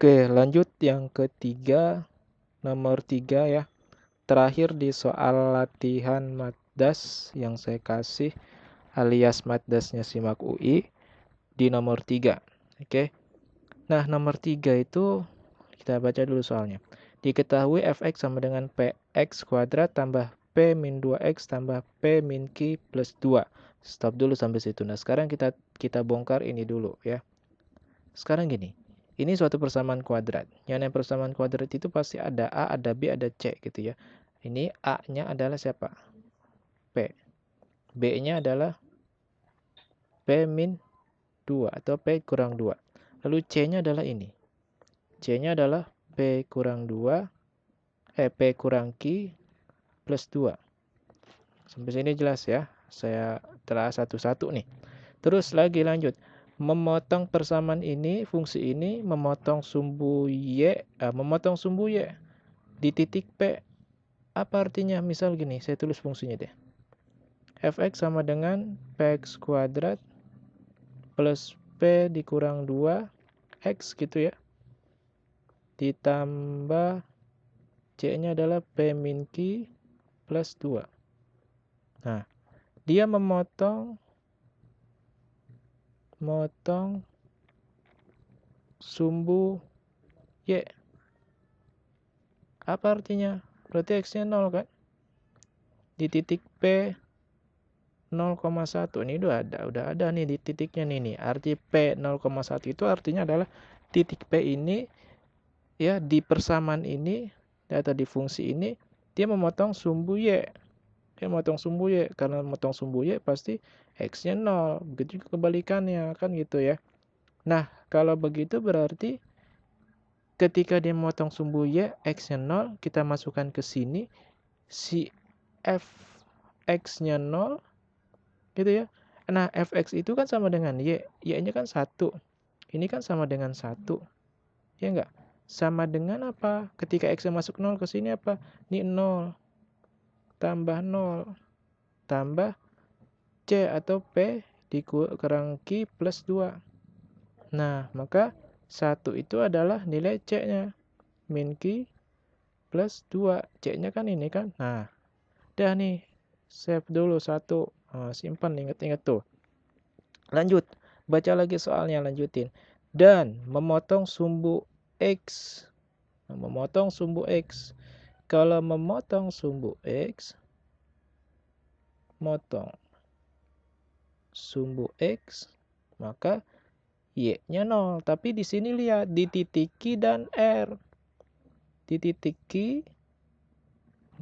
Oke, lanjut yang ketiga, nomor 3 ya. Terakhir di soal latihan Matdas yang saya kasih alias Matdasnya Simak UI di nomor 3. Oke. Nah, nomor 3 itu kita baca dulu soalnya. Diketahui fx sama dengan px kuadrat tambah p min 2x tambah p min q plus 2. Stop dulu sampai situ. Nah, sekarang kita bongkar ini dulu ya. Sekarang gini. Ini suatu persamaan kuadrat. Yang persamaan kuadrat itu pasti ada A, ada B, ada C gitu ya. Ini A-nya adalah siapa? P. B-nya adalah P min 2 atau P kurang 2. Lalu C-nya adalah ini. C-nya adalah P kurang 2, P kurang Q plus 2. Sampai sini jelas ya. Saya telah satu-satu nih. Terus lagi lanjut. Memotong persamaan ini, fungsi ini memotong sumbu Y, di titik P. Apa artinya? Misal gini, saya tulis fungsinya deh. Fx sama dengan Px kuadrat plus P dikurang 2 X gitu ya. Ditambah C-nya adalah P min Q plus 2. Nah, dia memotong sumbu Y. Apa artinya? Berarti X-nya 0 kan? Di titik P 0,1. Ini udah ada nih di titiknya nih. Arti P 0,1 itu artinya adalah titik P ini ya di persamaan ini atau di fungsi ini dia memotong sumbu Y. Dia memotong sumbu Y. Karena memotong sumbu Y pasti X-nya 0. Begitu juga kebalikannya kan gitu ya. Nah, kalau begitu berarti ketika dia memotong sumbu Y, X-nya 0, kita masukkan ke sini, si Fx-nya 0, gitu ya. Nah, Fx itu kan sama dengan Y, Y-nya kan 1. Ini kan sama dengan 1. Ya enggak? Sama dengan apa? Ketika X-nya masuk 0 ke sini apa? Ini 0. Tambah 0. Tambah C atau P dikurang Q plus 2. Nah, maka 1 itu adalah nilai C-nya. Min Q plus 2. C-nya kan ini kan. Nah, dah nih. Save dulu 1. Simpan, ingat-ingat tuh. Lanjut. Baca lagi soalnya, lanjutin. Dan memotong sumbu X. Memotong sumbu X. Kalau memotong sumbu X, motong sumbu X, maka Y-nya 0. Tapi di sini lihat, di titik Q dan R. Di titik Q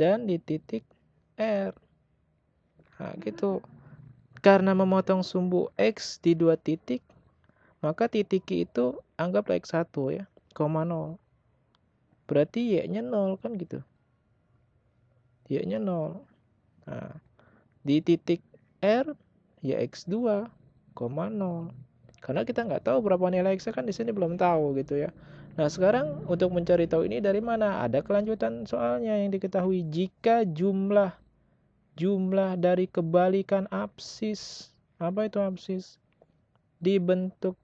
dan di titik R. Nah, gitu. Karena memotong sumbu X di dua titik, maka titik Q itu anggaplah X1 ya, 0. Berarti Y-nya 0 kan gitu. Y-nya 0. Nah, di titik R, ya X2, 0. Karena kita nggak tahu berapa nilai X kan di sini belum tahu gitu ya. Nah, sekarang untuk mencari tahu ini dari mana? Ada kelanjutan soalnya yang diketahui jika jumlah dari kebalikan absis. Apa itu absis? Dibentuk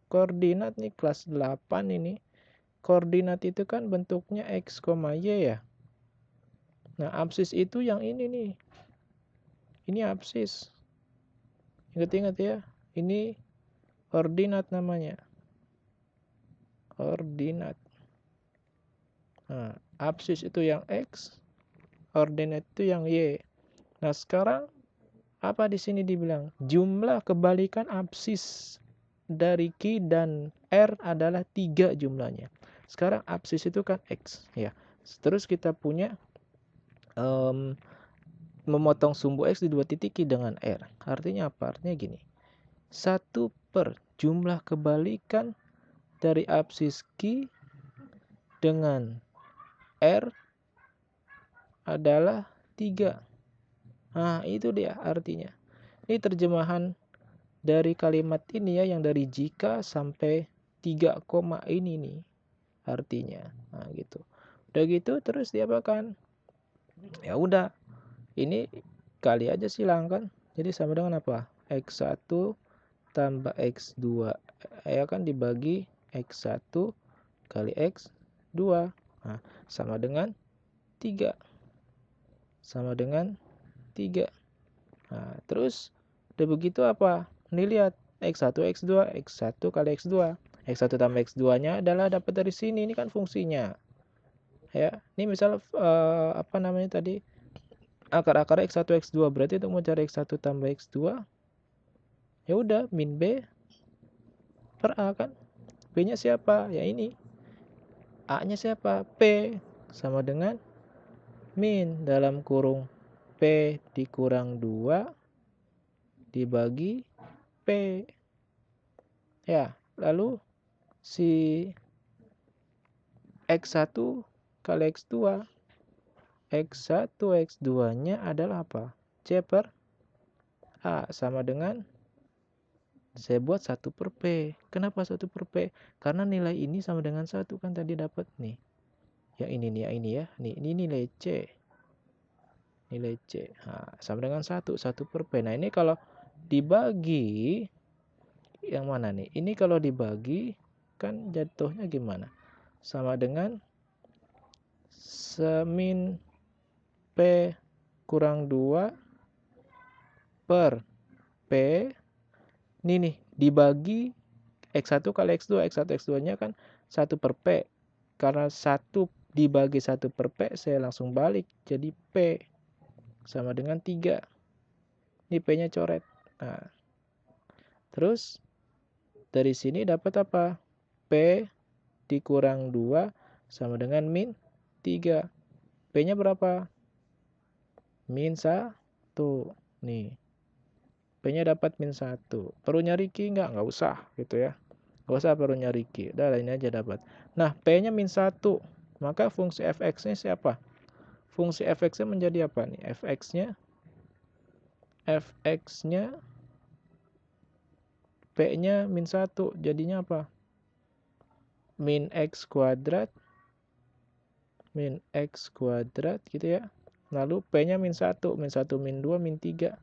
koordinat nih kelas 8 ini. Koordinat itu kan bentuknya X, Y ya. Nah, absis itu yang ini nih. Ini absis. Ingat-ingat ya. Ini koordinat namanya. Koordinat. Nah, absis itu yang X, koordinat itu yang Y. Nah, sekarang apa di sini dibilang? Jumlah kebalikan absis dari Q dan R adalah 3 jumlahnya. Sekarang absis itu kan X ya. Terus kita punya memotong sumbu X di dua titik Q dengan R. Artinya apa? Artinya gini. 1 per jumlah kebalikan dari absis Q dengan R adalah 3. Nah, itu dia artinya. Ini terjemahan dari kalimat ini ya, yang dari jika sampai 3 koma ini nih artinya. Nah, gitu. Udah gitu terus diapakan? Ya udah. Ini kali aja silang kan. Jadi sama dengan apa? X1 tambah X2 ya kan dibagi X1 kali X 2. Nah, sama dengan 3. Sama dengan 3. Nah, terus udah begitu apa? Nih lihat, X1, X2, X1 kali X2. X1 tambah X2-nya adalah dapat dari sini, ini kan fungsinya. Ya, ini misal apa namanya tadi? Akar-akar X1, X2, berarti untuk mencari X1 tambah X2, ya udah min B per A kan. B-nya siapa? Ya ini. A-nya siapa? P. Sama dengan min dalam kurung P dikurang 2 dibagi P. Ya, lalu si X1 kali X2. X1, X2-nya adalah apa? C per A sama dengan, saya buat 1 per P. Kenapa 1 per P? Karena nilai ini sama dengan 1 kan tadi dapat nih. Yang ini nih, yang ini ya. Nih, ini nilai C. Nilai C. Nah, sama dengan 1 per P. Nah, ini kalau dibagi, yang mana nih? Ini kalau dibagi, kan jatuhnya gimana? Sama dengan semin P kurang 2 per P. Ini nih, dibagi X1 kali X2. X1, X2-nya kan 1 per P. Karena 1 dibagi 1 per P, saya langsung balik. Jadi P sama dengan 3. Ini P-nya coret. Nah, terus dari sini dapat apa? P dikurang 2 sama dengan min 3. P-nya berapa? Min 1. Nih. P-nya dapat min 1. Perlu nyari Q nggak? Nggak usah gitu ya. Nggak usah perlu nyari Q. Udah ini aja dapat. Nah, P-nya min 1. Maka fungsi fx-nya siapa? Fungsi fx-nya menjadi apa nih? Fx-nya P-nya min 1. Jadinya apa? Min X kuadrat. Min X kuadrat gitu ya. Lalu P-nya min 1. Min 1, min 2, min 3.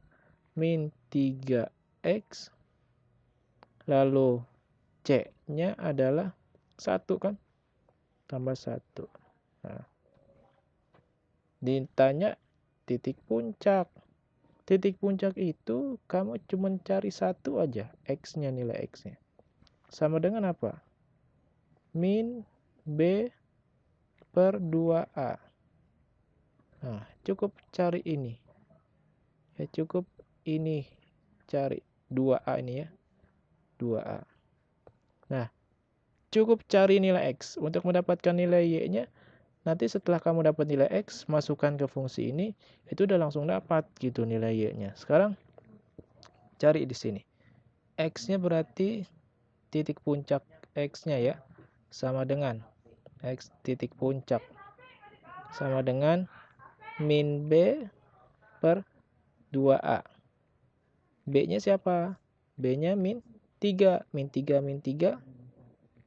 Min 3X. Lalu C-nya adalah 1 kan? Tambah 1. Nah, ditanya titik puncak. Titik puncak itu kamu cuma cari 1 aja. X-nya, nilai X-nya. Sama dengan apa? Min B per 2A. Nah, cukup cari ini. Ya, cukup ini cari 2A ini ya. 2A. Nah, cukup cari nilai X. Untuk mendapatkan nilai Y-nya, nanti setelah kamu dapat nilai X, masukkan ke fungsi ini, itu udah langsung dapat gitu nilai Y-nya. Sekarang, cari di sini. X-nya berarti titik puncak X-nya ya. Sama dengan X titik puncak. Sama dengan min B per 2A. B-nya siapa? B-nya min 3. Min 3, min 3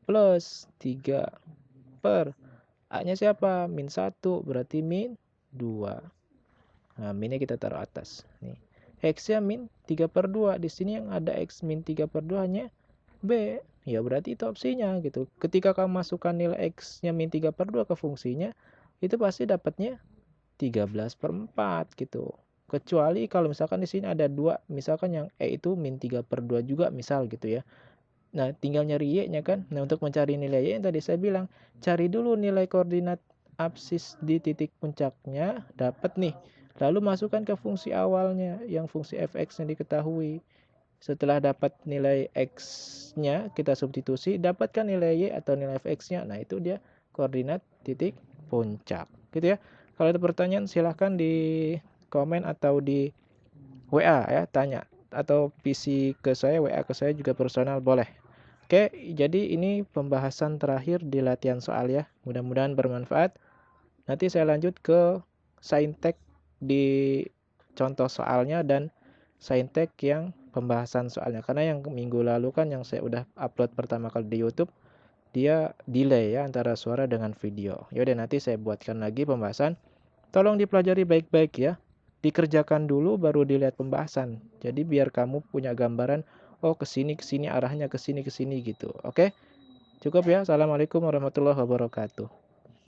plus 3 per A-nya siapa? Min 1. Berarti min 2. Nah, minnya kita taruh atas. Nih. X-nya min 3 per 2. Di sini yang ada X min 3 per 2-nya B. Ya berarti itu opsinya gitu. Ketika kamu masukkan nilai X-nya min 3 per 2 ke fungsinya, itu pasti dapatnya 13 per 4 gitu. Kecuali kalau misalkan di sini ada 2, misalkan yang E itu min 3 per 2 juga misal gitu ya. Nah, tinggal nyari Y-nya kan. Nah, untuk mencari nilai Y yang tadi saya bilang, cari dulu nilai koordinat absis di titik puncaknya, dapat nih. Lalu masukkan ke fungsi awalnya, yang fungsi fx-nya diketahui. Setelah dapat nilai X-nya, kita substitusi, dapatkan nilai Y atau nilai fx-nya. Nah, itu dia koordinat titik puncak. Gitu ya. Kalau ada pertanyaan, silahkan di komen atau di WA ya, tanya. Atau PC ke saya, WA ke saya juga personal boleh. Oke, jadi ini pembahasan terakhir di latihan soal ya. Mudah-mudahan bermanfaat. Nanti saya lanjut ke saintek di contoh soalnya dan saintek yang pembahasan soalnya. Karena yang minggu lalu kan yang saya udah upload pertama kali di YouTube, dia delay ya antara suara dengan video. Yaudah nanti saya buatkan lagi pembahasan. Tolong dipelajari baik-baik ya. Dikerjakan dulu baru dilihat pembahasan. Jadi biar kamu punya gambaran, oh kesini arahnya kesini gitu. Oke? Cukup ya. Assalamualaikum warahmatullahi wabarakatuh.